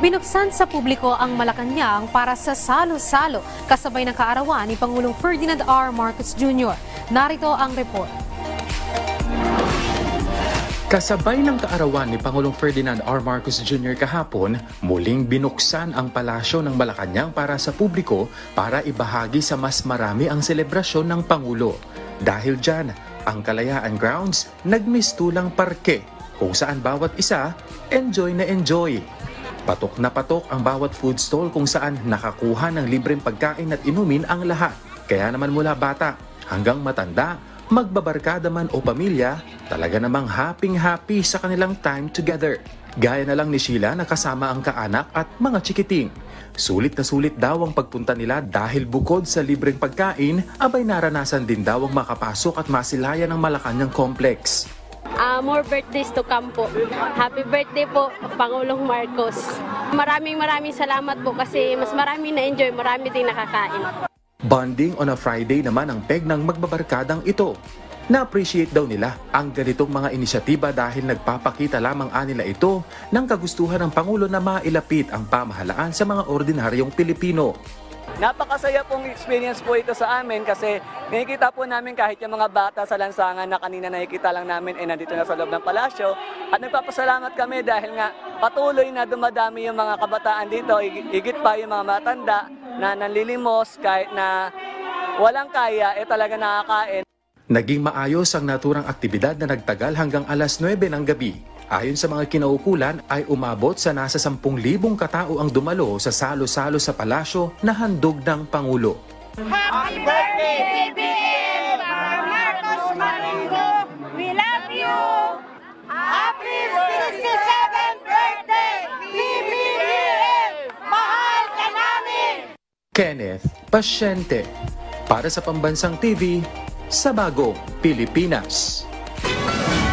Binuksan sa publiko ang Malacanang para sa salo-salo kasabay ng kaarawan ni Pangulong Ferdinand R. Marcos Jr. Narito ang report. Kasabay ng kaarawan ni Pangulong Ferdinand R. Marcos Jr. kahapon, muling binuksan ang palasyo ng Malacanang para sa publiko para ibahagi sa mas marami ang selebrasyon ng Pangulo. Dahil dyan, ang Kalayaan Grounds nagmistulang parke kung saan bawat isa enjoy na enjoy. Patok na patok ang bawat food stall kung saan nakakuha ng libreng pagkain at inumin ang lahat. Kaya naman mula bata hanggang matanda, magbabarkada man o pamilya, talaga namang happy sa kanilang time together. Gaya na lang ni Sheila na kasama ang kaanak at mga chikiting. Sulit na sulit daw ang pagpunta nila dahil bukod sa libreng pagkain, abay naranasan din daw ang makapasok at masilayan ng Malacanang Complex. More birthdays to come po. Happy birthday po, Pangulong Marcos. Maraming salamat po kasi mas marami na-enjoy, marami din nakakain. Bonding on a Friday naman ang peg ng magbabarkadang ito. Na-appreciate daw nila ang ganitong mga inisyatiba dahil nagpapakita lamang nila ito ng kagustuhan ng Pangulo na mailapit ang pamahalaan sa mga ordinaryong Pilipino. Napakasaya pong experience po ito sa amin kasi nakikita po namin kahit yung mga bata sa lansangan na kanina nakikita lang namin ay nandito na sa loob ng palasyo. At nagpapasalamat kami dahil nga patuloy na dumadami yung mga kabataan dito, higit pa yung mga matanda na nanlilimos kahit na walang kaya, talaga nakakain. Naging maayos ang naturang aktibidad na nagtagal hanggang alas 9 ng gabi. Ayon sa mga kinaukulan ay umabot sa nasa 10,000 katao ang dumalo sa salo-salo sa palasyo na handog ng Pangulo. Happy birthday, BBM! Marcos Maringo, we love you! Happy 67th birthday, BBM! Mahal ka namin! Kenneth Pasyente para sa Pambansang TV sa Bagong Pilipinas.